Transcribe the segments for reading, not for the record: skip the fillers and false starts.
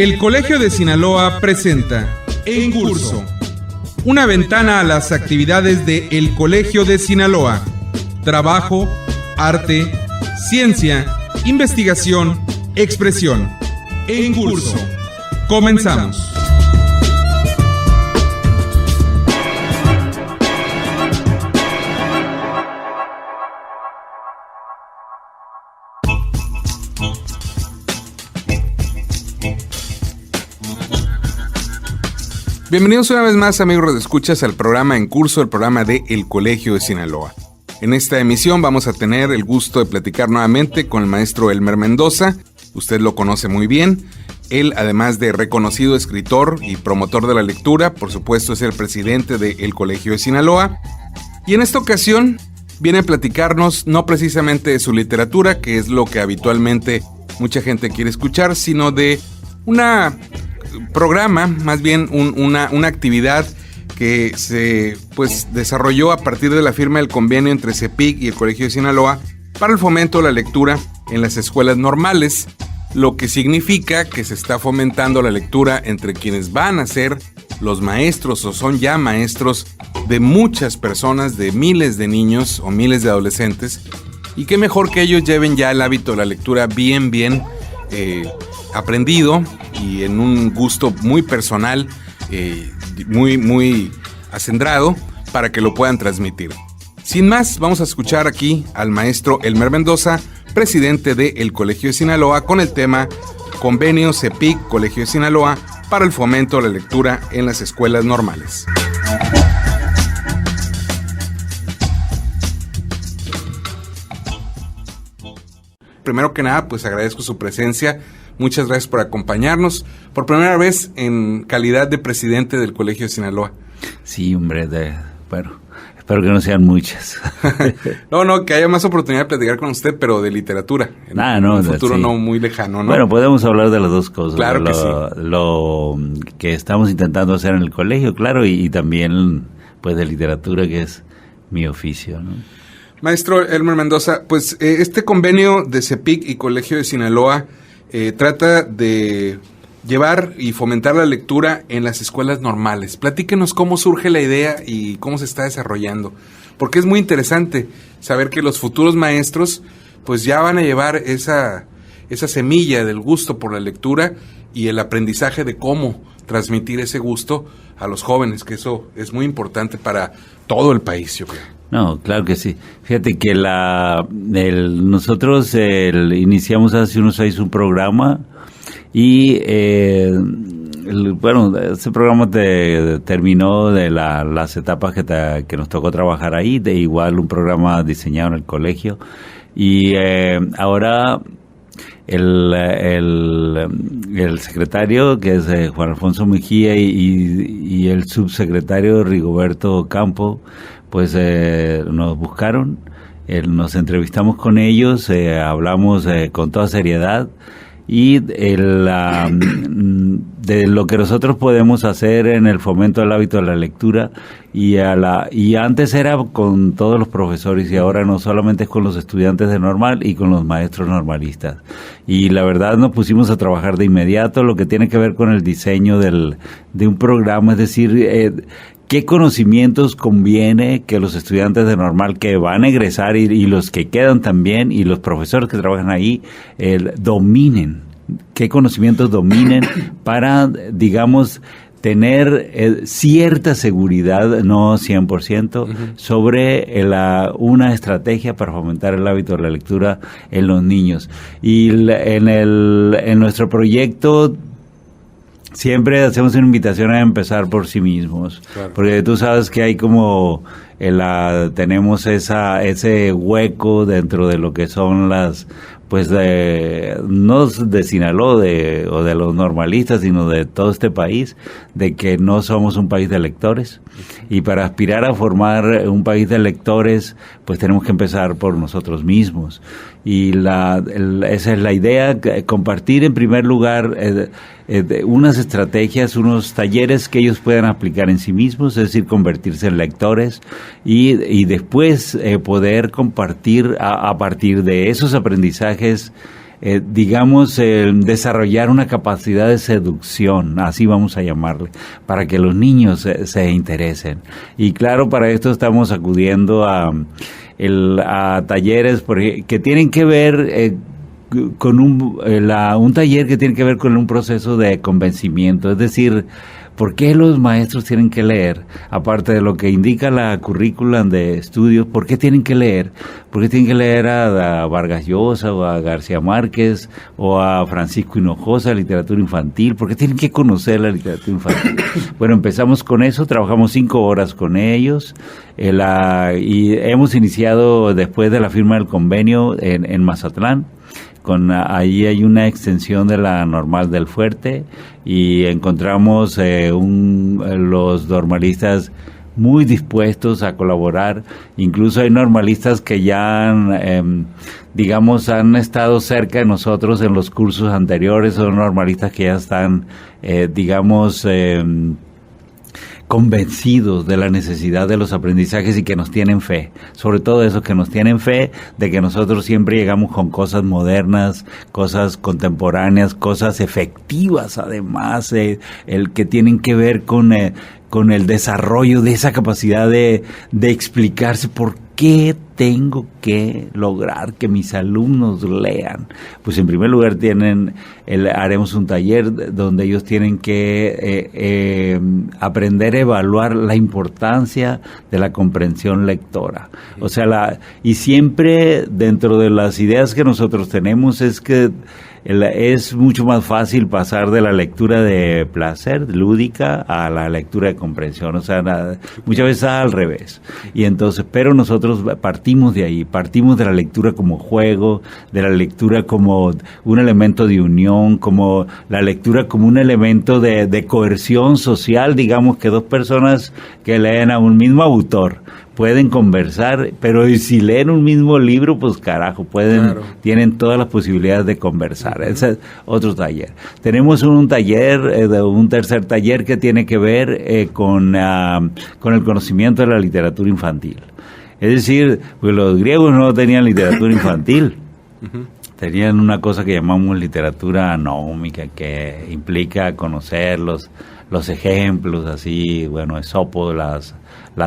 El Colegio de Sinaloa presenta En Curso, una ventana a las actividades de El Colegio de Sinaloa. Trabajo, arte, ciencia, investigación, expresión. En Curso. Comenzamos. Bienvenidos una vez más, amigos radioescuchas, al programa En Curso, el programa de El Colegio de Sinaloa. En esta emisión vamos a tener el gusto de platicar nuevamente con el maestro Elmer Mendoza. Usted lo conoce muy bien. Él, además de reconocido escritor y promotor de la lectura, por supuesto es el presidente del Colegio de Sinaloa. Y en esta ocasión viene a platicarnos no precisamente de su literatura, que es lo que habitualmente mucha gente quiere escuchar, sino de una programa, más bien una actividad que se desarrolló a partir de la firma del convenio entre CEPIC y el Colegio de Sinaloa para el fomento de la lectura en las escuelas normales, lo que significa que se está fomentando la lectura entre quienes van a ser los maestros o son ya maestros de muchas personas, de miles de niños o miles de adolescentes, y qué mejor que ellos lleven ya el hábito de la lectura bien aprendido y en un gusto muy personal, muy acendrado, para que lo puedan transmitir. Sin más, vamos a escuchar aquí al maestro Elmer Mendoza, presidente del Colegio de Sinaloa, con el tema Convenio CEPIC Colegio de Sinaloa para el fomento de la lectura en las escuelas normales. Primero que nada, agradezco su presencia. Muchas gracias por acompañarnos por primera vez en calidad de presidente del Colegio de Sinaloa. Sí, hombre, bueno, espero que no sean muchas. No, que haya más oportunidad de platicar con usted, pero de literatura. En un futuro sí. No muy lejano, ¿no? Bueno, podemos hablar de las dos cosas. Claro que sí. Lo que estamos intentando hacer en el colegio, claro, y también de literatura, que es mi oficio, ¿no? Maestro Elmer Mendoza, este convenio de CEPIC y Colegio de Sinaloa trata de llevar y fomentar la lectura en las escuelas normales. Platíquenos cómo surge la idea y cómo se está desarrollando, porque es muy interesante saber que los futuros maestros ya van a llevar esa semilla del gusto por la lectura y el aprendizaje de cómo transmitir ese gusto a los jóvenes, que eso es muy importante para todo el país, yo creo. No, claro que sí. Fíjate que nosotros iniciamos hace unos años un programa y ese programa terminó de las etapas que nos tocó trabajar ahí, de igual un programa diseñado en el colegio, y ahora el secretario, que es Juan Alfonso Mejía, y el subsecretario Rigoberto Campo, nos buscaron, nos entrevistamos con ellos, hablamos con toda seriedad y de lo que nosotros podemos hacer en el fomento del hábito de la lectura, y antes era con todos los profesores y ahora no solamente es con los estudiantes de normal y con los maestros normalistas. Y la verdad nos pusimos a trabajar de inmediato lo que tiene que ver con el diseño de un programa, es decir, ¿qué conocimientos conviene que los estudiantes de normal que van a egresar y los que quedan también y los profesores que trabajan ahí dominen? ¿Qué conocimientos dominen para, digamos, tener cierta seguridad, no 100%, sobre una estrategia para fomentar el hábito de la lectura en los niños? Y en nuestro proyecto siempre hacemos una invitación a empezar por sí mismos, claro. Porque tú sabes que hay tenemos ese hueco dentro de lo que son las, no de Sinaloa o de los normalistas, sino de todo este país, de que no somos un país de lectores, y para aspirar a formar un país de lectores, tenemos que empezar por nosotros mismos, y esa es la idea, compartir en primer lugar unas estrategias, unos talleres que ellos puedan aplicar en sí mismos, es decir, convertirse en lectores, y después poder compartir a partir de esos aprendizajes desarrollar una capacidad de seducción, así vamos a llamarle, para que los niños se interesen. Y claro, para esto estamos acudiendo a talleres que tienen que ver con un taller que tiene que ver con un proceso de convencimiento, es decir, ¿por qué los maestros tienen que leer? Aparte de lo que indica la currícula de estudios, ¿por qué tienen que leer? ¿Por qué tienen que leer a Vargas Llosa o a García Márquez o a Francisco Hinojosa, literatura infantil? ¿Por qué tienen que conocer la literatura infantil? Bueno, empezamos con eso, trabajamos 5 horas con ellos y hemos iniciado después de la firma del convenio en Mazatlán. Ahí hay una extensión de la Normal del Fuerte y encontramos los normalistas muy dispuestos a colaborar. Incluso hay normalistas que ya han estado cerca de nosotros en los cursos anteriores, son normalistas que ya están, convencidos de la necesidad de los aprendizajes y que nos tienen fe, sobre todo esos que nos tienen fe de que nosotros siempre llegamos con cosas modernas, cosas contemporáneas, cosas efectivas además, el que tienen que ver con el desarrollo de esa capacidad de explicarse por qué tengo que lograr que mis alumnos lean. Pues en primer lugar haremos un taller donde ellos tienen que aprender a evaluar la importancia de la comprensión lectora. O sea, y siempre dentro de las ideas que nosotros tenemos es que es mucho más fácil pasar de la lectura de placer, lúdica, a la lectura de comprensión. O sea, muchas veces al revés. Y entonces, pero nosotros partimos de ahí, partimos de la lectura como juego, de la lectura como un elemento de unión, como la lectura como un elemento de coerción social, digamos que dos personas que leen a un mismo autor pueden conversar, pero si leen un mismo libro, pues carajo, tienen todas las posibilidades de conversar. Ese es otro taller. Tenemos un taller, un tercer taller que tiene que ver con el conocimiento de la literatura infantil. Es decir, pues los griegos no tenían literatura infantil. Tenían una cosa que llamamos literatura anómica, que implica conocer los ejemplos, así, bueno, Esopo, las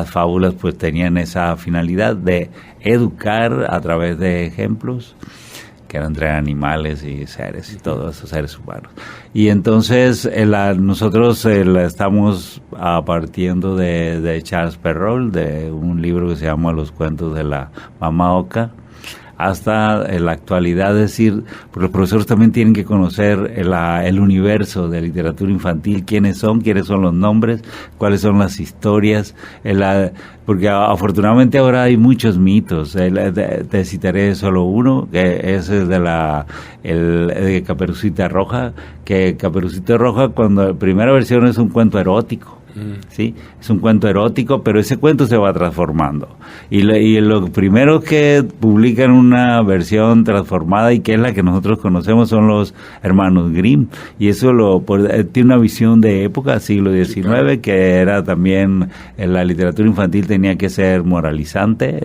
fábulas, pues tenían esa finalidad de educar a través de ejemplos, que eran entre animales y seres, y todos esos seres humanos. Y entonces nosotros estamos partiendo de Charles Perrault, de un libro que se llama Los cuentos de la mamá Oca, hasta la actualidad, es decir, pues los profesores también tienen que conocer el universo de literatura infantil, quiénes son los nombres, cuáles son las historias, porque afortunadamente ahora hay muchos mitos. Te citaré solo uno, que es el de Caperucita Roja, que Caperucita Roja, cuando la primera versión es un cuento erótico. Sí, es un cuento erótico, pero ese cuento se va transformando. Y lo primero que publican una versión transformada, y que es la que nosotros conocemos, son los hermanos Grimm. Y eso tiene una visión de época, siglo XIX, sí, claro, que era también, la literatura infantil tenía que ser moralizante.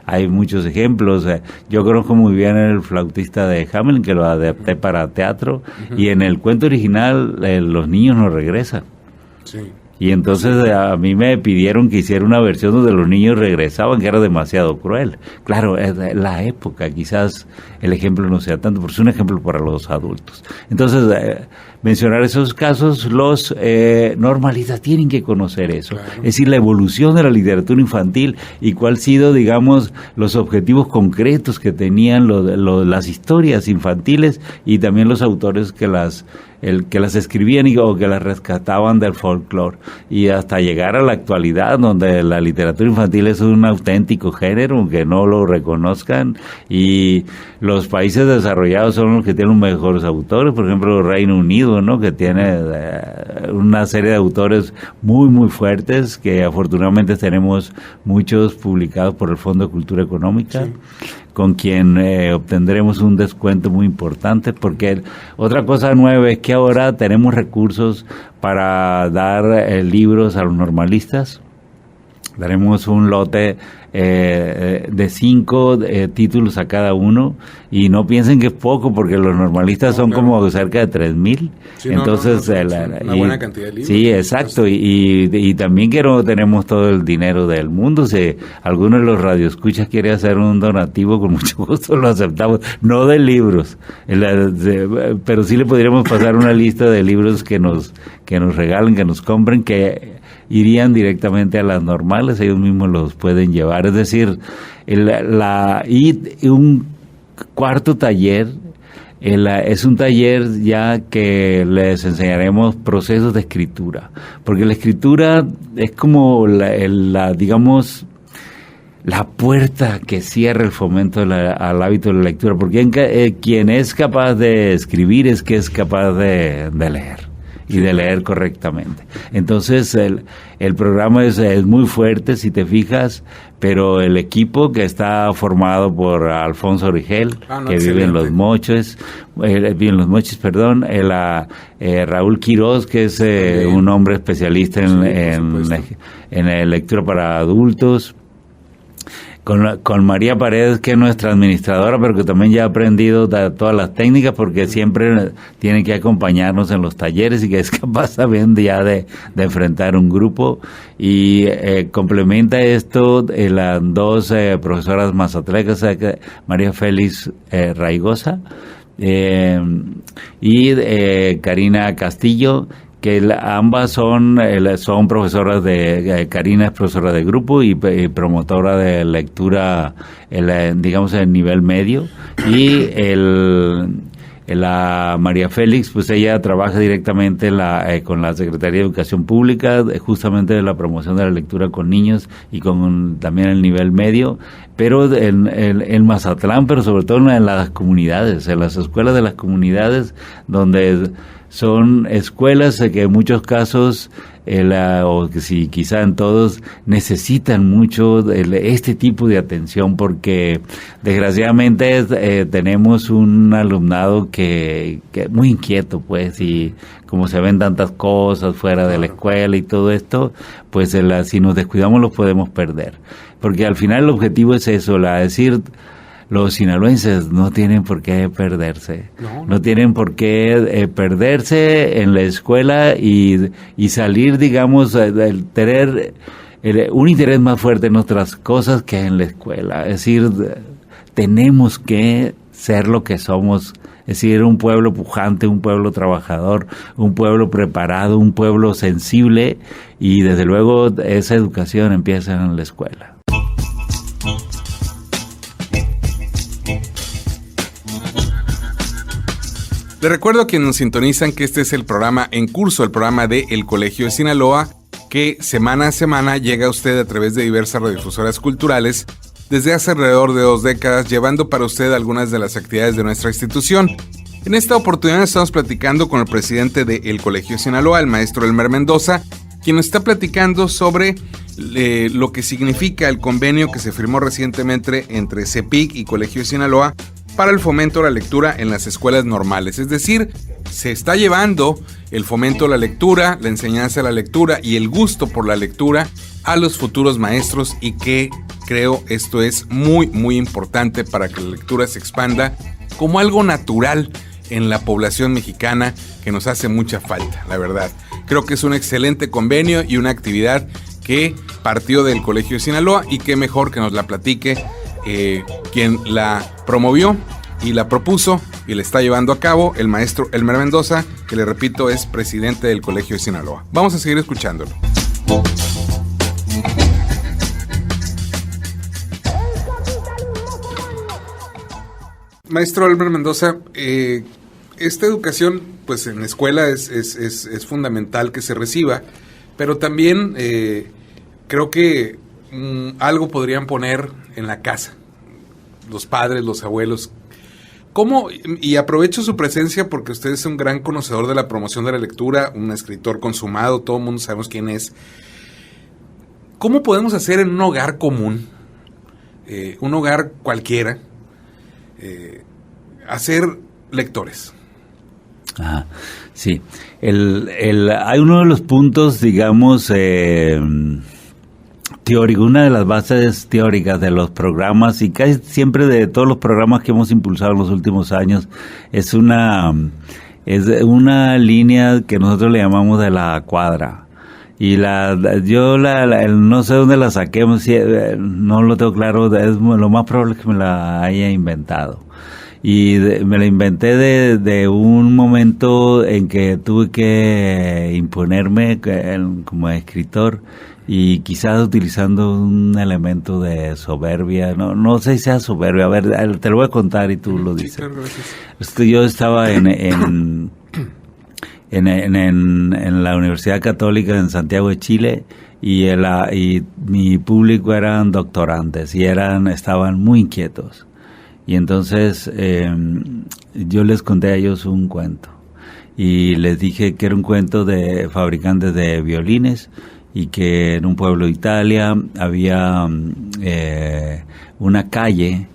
Hay muchos ejemplos. Yo conozco muy bien El flautista de Hamelin, que lo adapté para teatro, y en el cuento original los niños no regresan. Sí. Y entonces a mí me pidieron que hiciera una versión donde los niños regresaban, que era demasiado cruel. Claro, es la época, quizás el ejemplo no sea tanto, pero es un ejemplo para los adultos. Entonces, mencionar esos casos, los normalistas tienen que conocer eso. Claro. Es decir, la evolución de la literatura infantil y cuáles han sido, digamos, los objetivos concretos que tenían las historias infantiles y también los autores que las escribían o que las rescataban del folclore, y hasta llegar a la actualidad, donde la literatura infantil es un auténtico género, aunque no lo reconozcan, y los países desarrollados son los que tienen los mejores autores. Por ejemplo, Reino Unido, ¿no?, que tiene una serie de autores muy muy fuertes, que afortunadamente tenemos muchos publicados por el Fondo de Cultura Económica. Sí. Con quien obtendremos un descuento muy importante, porque otra cosa nueva es que ahora tenemos recursos para dar libros a los normalistas, Daremos un lote de 5 títulos a cada uno, y no piensen que es poco, porque los normalistas son como cerca de 3,000. Sí, entonces una buena cantidad de libros. Sí, exacto, y también que no tenemos todo el dinero del mundo. Si alguno de los radioescuchas quiere hacer un donativo, con mucho gusto lo aceptamos, no de libros, pero sí le podríamos pasar una lista de libros que nos regalen, que nos compren, que irían directamente a las normales, ellos mismos los pueden llevar. Es decir, y un cuarto taller es un taller ya que les enseñaremos procesos de escritura, porque la escritura es como digamos, la puerta que cierra el fomento al hábito de la lectura, porque quien es capaz de escribir es que es capaz de leer, y de leer correctamente. Entonces el programa es muy fuerte, si te fijas, pero el equipo, que está formado por Alfonso Origel, que vive en Los Mochis, Raúl Quiroz, que es un hombre especialista en lectura para adultos, con María Paredes, que es nuestra administradora, pero que también ya ha aprendido todas las técnicas, porque siempre tiene que acompañarnos en los talleres, y que es capaz también ya de enfrentar un grupo. Y complementa esto las 2 profesoras mazatlecas, María Félix Raigosa y Karina Castillo, que ambas son profesoras Karina es profesora de grupo y promotora de lectura, digamos, en nivel medio, y la María Félix, pues ella trabaja directamente con la Secretaría de Educación Pública, justamente de la promoción de la lectura con niños y con también el nivel medio, pero en Mazatlán, pero sobre todo en las comunidades, en las escuelas de las comunidades, donde son escuelas que en muchos casos, o que si quizá en todos, necesitan mucho este tipo de atención, porque desgraciadamente tenemos un alumnado que es muy inquieto, pues, y como se ven tantas cosas fuera de la escuela y todo esto, pues si nos descuidamos los podemos perder, porque al final el objetivo es eso, decir, los sinaloenses no tienen por qué perderse, no tienen por qué perderse en la escuela y salir, digamos, tener un interés más fuerte en otras cosas que en la escuela. Es decir, tenemos que ser lo que somos, es decir, un pueblo pujante, un pueblo trabajador, un pueblo preparado, un pueblo sensible, y desde luego esa educación empieza en la escuela. Les recuerdo a quienes nos sintonizan que este es el programa En Curso, el programa de El Colegio de Sinaloa, que semana a semana llega a usted a través de diversas radiodifusoras culturales desde hace alrededor de 2 décadas, llevando para usted algunas de las actividades de nuestra institución. En esta oportunidad estamos platicando con el presidente de El Colegio de Sinaloa, el maestro Elmer Mendoza, quien nos está platicando sobre lo que significa el convenio que se firmó recientemente entre CEPIC y Colegio de Sinaloa para el fomento de la lectura en las escuelas normales. Es decir, se está llevando el fomento de la lectura, la enseñanza de la lectura y el gusto por la lectura a los futuros maestros, y que creo esto es muy, muy importante para que la lectura se expanda como algo natural en la población mexicana, que nos hace mucha falta, la verdad. Creo que es un excelente convenio y una actividad que partió del Colegio de Sinaloa, y qué mejor que nos la platique quien la promovió y la propuso y la está llevando a cabo, el maestro Elmer Mendoza, que le repito es presidente del Colegio de Sinaloa. Vamos a seguir escuchándolo. Maestro Elmer Mendoza, esta educación, pues en la escuela es fundamental que se reciba, pero también creo que algo podrían poner en la casa, los padres, los abuelos. ¿Cómo? Y aprovecho su presencia porque usted es un gran conocedor de la promoción de la lectura, un escritor consumado, todo el mundo sabemos quién es. ¿Cómo podemos hacer en un hogar común, un hogar cualquiera, hacer lectores? Ajá, sí. Hay uno de los puntos, digamos, teórico, una de las bases teóricas de los programas, y casi siempre de todos los programas que hemos impulsado en los últimos años, es una línea que nosotros le llamamos de la cuadra. Y yo no sé dónde la saqué, no lo tengo claro, lo más probable es que me la haya inventado. Y me la inventé de un momento en que tuve que imponerme como escritor, y quizás utilizando un elemento de soberbia, no sé si sea soberbia, a ver, te lo voy a contar y tú lo dices. Sí, claro, gracias. Yo estaba en la Universidad Católica en Santiago de Chile, y mi público eran doctorantes y estaban muy inquietos. Y entonces yo les conté a ellos un cuento y les dije que era un cuento de fabricantes de violines, y que en un pueblo de Italia había una calle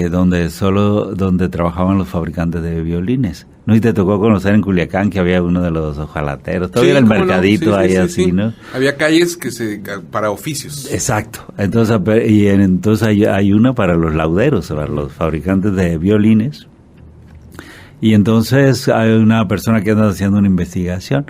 donde trabajaban los fabricantes de violines. ¿No? Y te tocó conocer en Culiacán que había uno de los ojalateros. Todavía era el mercadito, no, ahí así, ¿no? Había calles para oficios. Exacto. Entonces hay una para los lauderos, para los fabricantes de violines. Y entonces hay una persona que anda haciendo una investigación,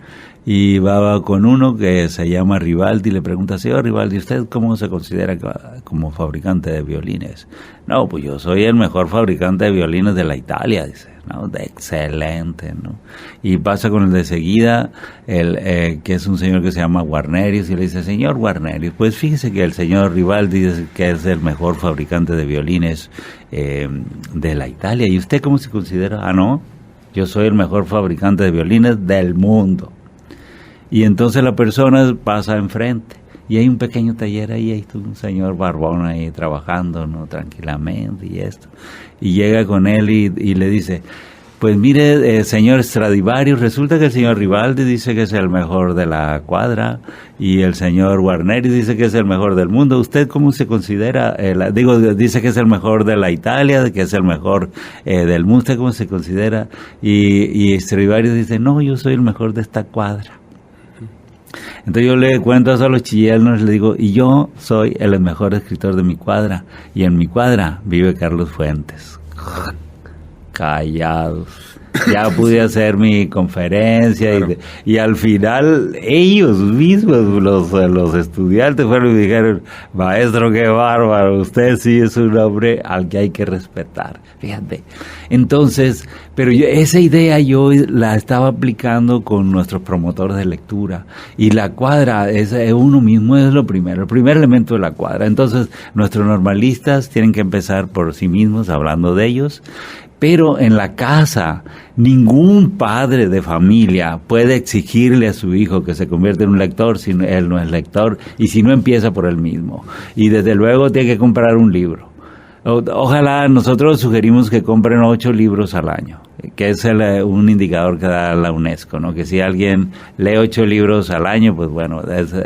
y va con uno que se llama Rivaldi, y le pregunta: señor Rivaldi, ¿usted cómo se considera como fabricante de violines? No, pues yo soy el mejor fabricante de violines de la Italia, dice. No, excelente, ¿no? Y pasa con el de seguida, que es un señor que se llama Guarnerius, y le dice: señor Guarnerius, pues fíjese que el señor Rivaldi dice que es el mejor fabricante de violines de la Italia. ¿Y usted cómo se considera? Ah, no, yo soy el mejor fabricante de violines del mundo. Y entonces la persona pasa enfrente, y hay un pequeño taller ahí, hay un señor barbón ahí trabajando, ¿no? Tranquilamente, y esto. Y llega con él y le dice: pues mire, señor Stradivarius, resulta que el señor Rivaldi dice que es el mejor de la cuadra, y el señor Guarneri dice que es el mejor del mundo. ¿Usted cómo se considera? Dice que es el mejor de la Italia, que es el mejor del mundo. ¿Usted cómo se considera? Y Stradivarius dice: no, yo soy el mejor de esta cuadra. Entonces yo le cuento eso a los chillenos, le digo: y yo soy el mejor escritor de mi cuadra, y en mi cuadra vive Carlos Fuentes. Callados. Ya pude hacer mi conferencia, claro. y al final ellos mismos, los estudiantes, fueron y me dijeron: maestro, qué bárbaro, usted sí es un hombre al que hay que respetar. Fíjate. Entonces, pero esa idea yo la estaba aplicando con nuestros promotores de lectura, y la cuadra es uno mismo, es lo primero, el primer elemento de la cuadra. Entonces nuestros normalistas tienen que empezar por sí mismos, hablando de ellos. Pero en la casa, ningún padre de familia puede exigirle a su hijo que se convierta en un lector si él no es lector, y si no empieza por él mismo. Y desde luego tiene que comprar un libro. Ojalá, nosotros sugerimos que compren 8 libros al año, que es un indicador que da la UNESCO, ¿no? Que si alguien lee 8 libros al año, pues bueno,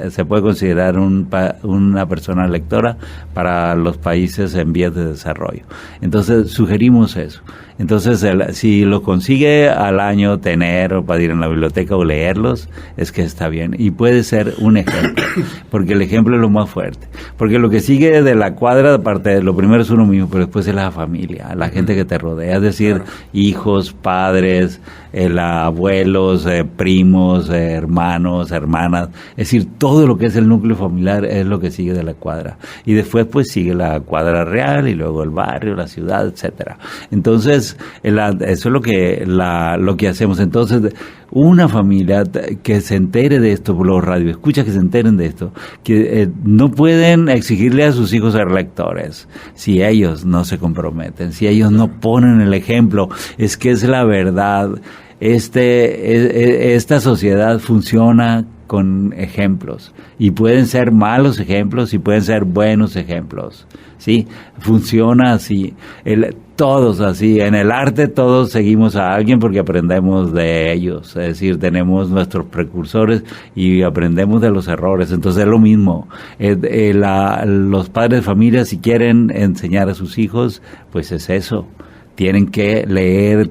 se puede considerar una persona lectora para los países en vías de desarrollo. Entonces sugerimos eso. Entonces, si lo consigue al año tener, o para ir en la biblioteca o leerlos, es que está bien. Y puede ser un ejemplo, porque el ejemplo es lo más fuerte. Porque lo que sigue de la cuadra, aparte de lo primero es uno mismo, pero después es la familia, la gente que te rodea, es decir, claro. Hijos, padres, abuelos, primos, hermanos, hermanas. Es decir, todo lo que es el núcleo familiar es lo que sigue de la cuadra. Y después pues sigue la cuadra real, y luego el barrio, la ciudad, etcétera. Entonces, eso es lo que hacemos. Entonces, una familia que se entere de esto, por los radioescuchas que se enteren de esto, que no pueden exigirle a sus hijos ser lectores si ellos no se comprometen, si ellos no ponen el ejemplo. Es que es la verdad. Esta sociedad funciona con ejemplos, y pueden ser malos ejemplos y pueden ser buenos ejemplos, ¿sí? Funciona así. Todos así, en el arte todos seguimos a alguien porque aprendemos de ellos, es decir, tenemos nuestros precursores y aprendemos de los errores. Entonces es lo mismo. Los padres de familia, si quieren enseñar a sus hijos, pues es eso, tienen que leer,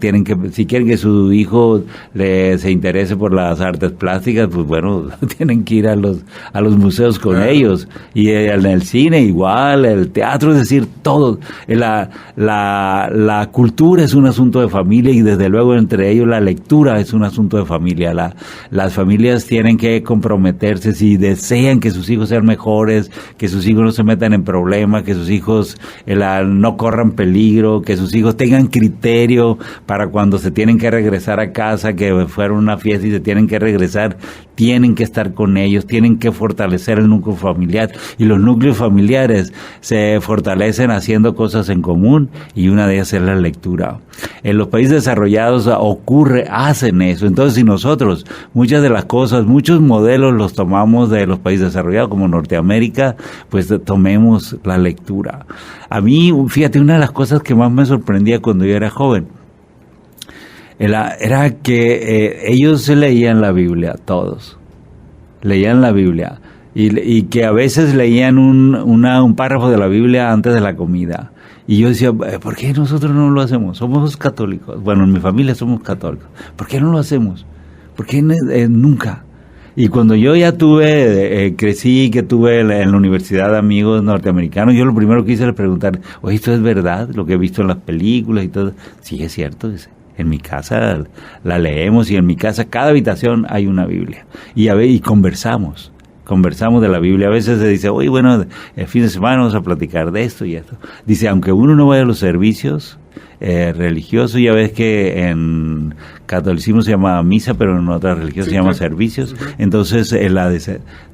si quieren que su hijo se interese por las artes plásticas, pues bueno, tienen que ir a los museos con ellos, y en el cine igual, el teatro, es decir, todo. La cultura es un asunto de familia, y desde luego entre ellos la lectura es un asunto de familia. Las familias tienen que comprometerse si desean que sus hijos sean mejores, que sus hijos no se metan en problemas, que sus hijos no corran peligro, que sus hijos tengan criterio para cuando se tienen que regresar a casa, que fueron a una fiesta y se tienen que regresar, tienen que estar con ellos, tienen que fortalecer el núcleo familiar, y los núcleos familiares se fortalecen haciendo cosas en común, y una de ellas es la lectura. En los países desarrollados hacen eso. Entonces, si nosotros muchas de las cosas, muchos modelos los tomamos de los países desarrollados como Norteamérica, pues tomemos la lectura. A mí, fíjate, una de las cosas que más me sorprendía cuando yo era joven era que ellos se leían la Biblia, todos leían la Biblia, y que a veces leían un párrafo de la Biblia antes de la comida. Y yo decía, ¿por qué nosotros no lo hacemos? Somos católicos. Bueno, en mi familia somos católicos. ¿Por qué no lo hacemos? ¿Por qué nunca? Y cuando yo ya crecí, que tuve en la universidad amigos norteamericanos, yo lo primero que hice era preguntar, oye, ¿esto es verdad? Lo que he visto en las películas y todo. Sí, es cierto, dice. En mi casa la leemos, y en mi casa cada habitación hay una Biblia. Y conversamos de la Biblia. A veces se dice, oye, bueno, el fin de semana vamos a platicar de esto y esto. Dice, aunque uno no vaya a los servicios religiosos, ya ves que en catolicismo se llama misa, pero en otras religiones se llama servicios. Entonces,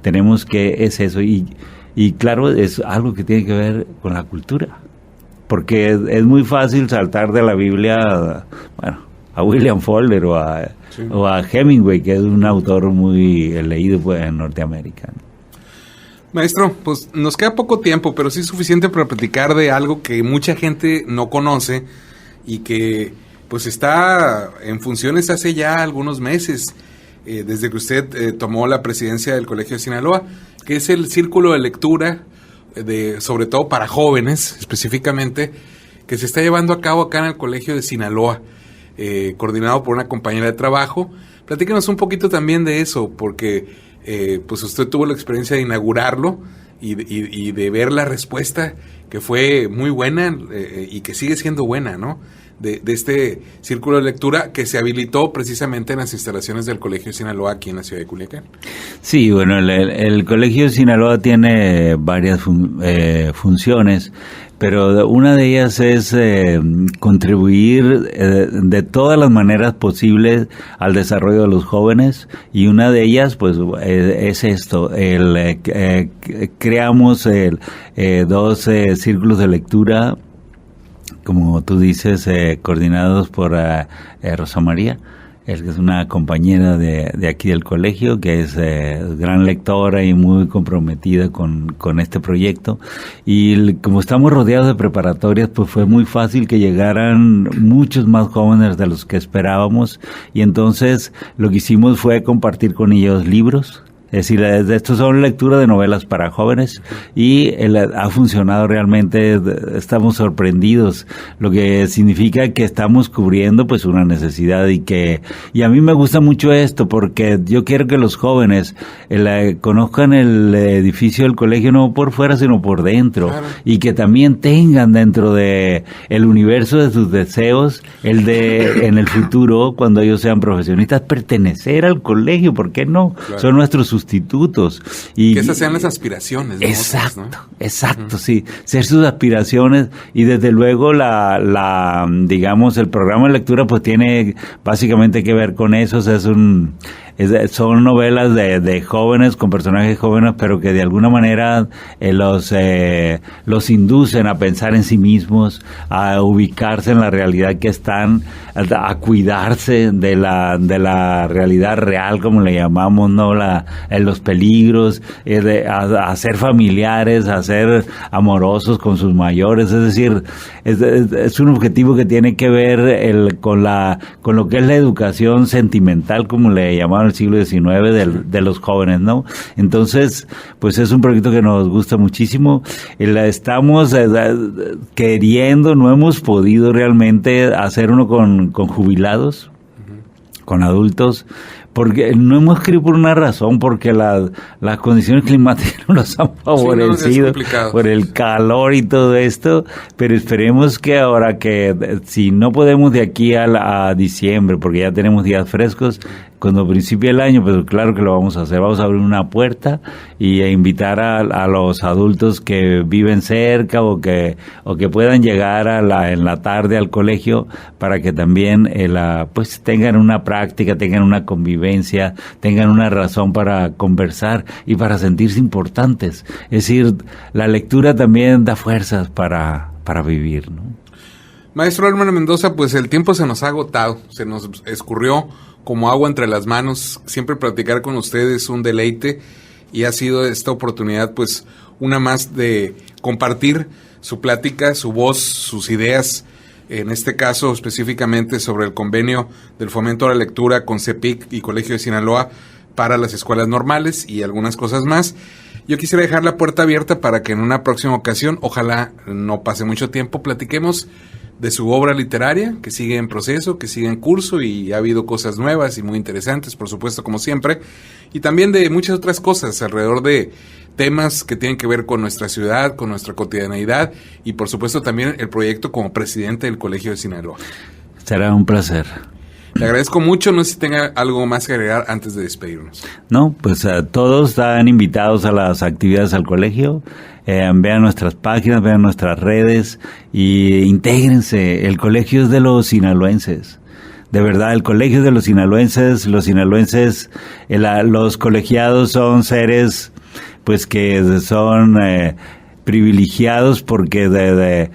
tenemos que, es eso. Y claro, es algo que tiene que ver con la cultura. Porque es muy fácil saltar de la Biblia, bueno, a William Faulkner o a Hemingway, que es un autor muy leído pues, en Norteamérica. Maestro, pues nos queda poco tiempo, pero sí suficiente para platicar de algo que mucha gente no conoce y que pues está en funciones hace ya algunos meses, desde que usted tomó la presidencia del Colegio de Sinaloa, que es el Círculo de Lectura, sobre todo para jóvenes específicamente, que se está llevando a cabo acá en el Colegio de Sinaloa, coordinado por una compañera de trabajo. Platícanos un poquito también de eso, porque pues usted tuvo la experiencia de inaugurarlo y de ver la respuesta, que fue muy buena y que sigue siendo buena, ¿no? De este círculo de lectura que se habilitó precisamente en las instalaciones del Colegio de Sinaloa aquí en la ciudad de Culiacán. Sí, bueno, el Colegio de Sinaloa tiene varias funciones, pero una de ellas es contribuir de todas las maneras posibles al desarrollo de los jóvenes, y una de ellas pues es esto, creamos dos círculos de lectura, como tú dices, coordinados por Rosa María, que es una compañera de aquí del colegio, que es gran lectora y muy comprometida con este proyecto. Y como estamos rodeados de preparatorias, pues fue muy fácil que llegaran muchos más jóvenes de los que esperábamos, y entonces lo que hicimos fue compartir con ellos libros. Es decir, estos son lecturas de novelas para jóvenes, y ha funcionado realmente. Estamos sorprendidos, lo que significa que estamos cubriendo pues una necesidad, y a mí me gusta mucho esto, porque yo quiero que los jóvenes conozcan el edificio del colegio no por fuera sino por dentro, claro, y que también tengan dentro de el universo de sus deseos en el futuro, cuando ellos sean profesionistas, pertenecer al colegio. ¿Por qué no? Claro. Son nuestros sustitutos. Y que esas sean las aspiraciones. Exacto, otros, ¿no? Exacto, sí. Ser sus aspiraciones, y desde luego digamos, el programa de lectura pues tiene básicamente que ver con eso. O sea, son novelas de jóvenes, con personajes jóvenes, pero que de alguna manera los inducen a pensar en sí mismos, a ubicarse en la realidad que están, a cuidarse de la realidad real, como le llamamos, ¿no? Los peligros, a ser familiares, a ser amorosos con sus mayores. Es decir, es un objetivo que tiene que ver con lo que es la educación sentimental, como le llamaban en el siglo XIX de los jóvenes, ¿no? Entonces, pues es un proyecto que nos gusta muchísimo. Estamos queriendo, no hemos podido realmente hacer uno con jubilados, con adultos, porque no hemos querido por una razón, porque las condiciones climáticas no nos han favorecido por el calor y todo esto, pero esperemos que ahora que si no podemos de aquí a diciembre, porque ya tenemos días frescos, cuando principie el año, pues claro que lo vamos a hacer, vamos a abrir una puerta y a invitar a los adultos que viven cerca o que puedan llegar en la tarde al colegio para que también pues tengan una práctica, tengan una convivencia, tengan una razón para conversar y para sentirse importantes. Es decir, la lectura también da fuerzas para vivir, ¿no? Maestro Elmer Mendoza, pues el tiempo se nos ha agotado, se nos escurrió como agua entre las manos. Siempre platicar con ustedes es un deleite y ha sido esta oportunidad pues una más de compartir su plática, su voz, sus ideas, en este caso específicamente sobre el convenio del fomento a la lectura con CEPIC y Colegio de Sinaloa para las escuelas normales y algunas cosas más. Yo quisiera dejar la puerta abierta para que en una próxima ocasión, ojalá no pase mucho tiempo, platiquemos de su obra literaria, que sigue en proceso, que sigue en curso y ha habido cosas nuevas y muy interesantes, por supuesto, como siempre, y también de muchas otras cosas alrededor de temas que tienen que ver con nuestra ciudad, con nuestra cotidianeidad y, por supuesto, también el proyecto como presidente del Colegio de Sinaloa. Será un placer. Le agradezco mucho, no sé si tenga algo más que agregar antes de despedirnos. No, pues todos están invitados a las actividades al colegio, vean nuestras páginas, vean nuestras redes y intégrense. El colegio es de los sinaloenses. De verdad, el colegio es de los sinaloenses, los colegiados son seres pues que son privilegiados porque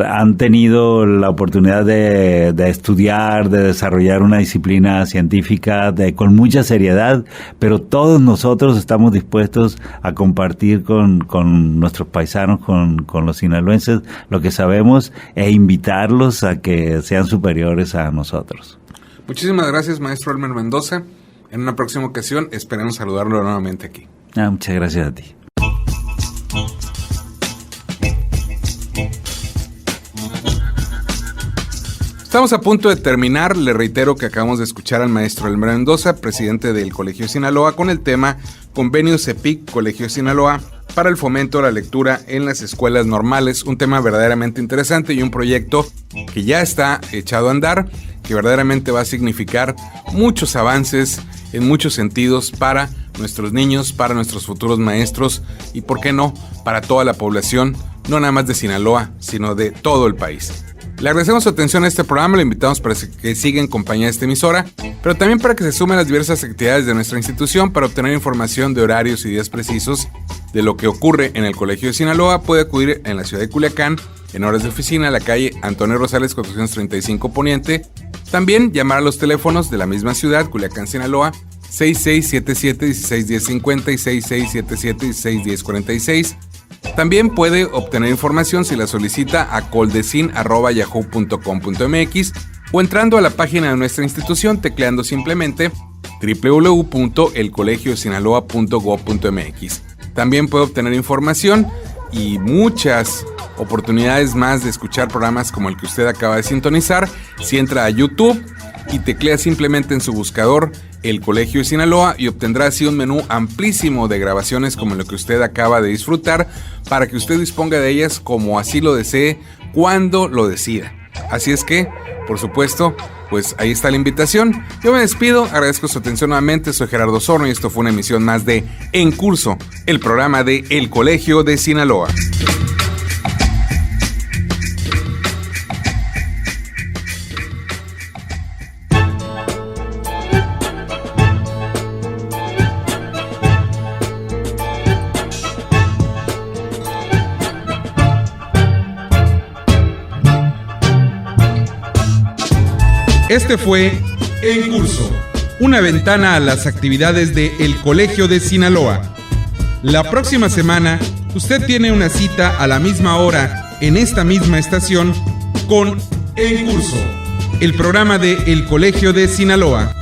han tenido la oportunidad de estudiar, de desarrollar una disciplina científica con mucha seriedad, pero todos nosotros estamos dispuestos a compartir con nuestros paisanos, con los sinaloenses, lo que sabemos e invitarlos a que sean superiores a nosotros. Muchísimas gracias, maestro Elmer Mendoza. En una próxima ocasión esperemos saludarlo nuevamente aquí. Muchas gracias a ti. Estamos a punto de terminar. Le reitero que acabamos de escuchar al maestro Elmer Mendoza, presidente del Colegio de Sinaloa, con el tema Convenio CEPIC Colegio de Sinaloa para el fomento de la lectura en las escuelas normales. Un tema verdaderamente interesante y un proyecto que ya está echado a andar, que verdaderamente va a significar muchos avances en muchos sentidos para nuestros niños, para nuestros futuros maestros y, por qué no, para toda la población, no nada más de Sinaloa, sino de todo el país. Le agradecemos su atención a este programa, le invitamos para que siga en compañía de esta emisora, pero también para que se sume a las diversas actividades de nuestra institución. Para obtener información de horarios y días precisos de lo que ocurre en el Colegio de Sinaloa, puede acudir en la ciudad de Culiacán, en horas de oficina, a la calle Antonio Rosales 435 Poniente. También llamar a los teléfonos de la misma ciudad, Culiacán, Sinaloa, 6677-161050 y 6677-161046. También puede obtener información si la solicita a coldecin@yahoo.com.mx o entrando a la página de nuestra institución tecleando simplemente www.elcolegiosinaloa.gov.mx. También puede obtener información y muchas oportunidades más de escuchar programas como el que usted acaba de sintonizar si entra a YouTube y teclea simplemente en su buscador El Colegio de Sinaloa y obtendrá así un menú amplísimo de grabaciones como lo que usted acaba de disfrutar para que usted disponga de ellas como así lo desee, cuando lo decida. Así es que, por supuesto, pues ahí está la invitación. Yo me despido, agradezco su atención nuevamente, soy Gerardo Osorno y esto fue una emisión más de En Curso, el programa de El Colegio de Sinaloa. Este fue En Curso, una ventana a las actividades de El Colegio de Sinaloa. La próxima semana, usted tiene una cita a la misma hora en esta misma estación con En Curso, el programa de El Colegio de Sinaloa.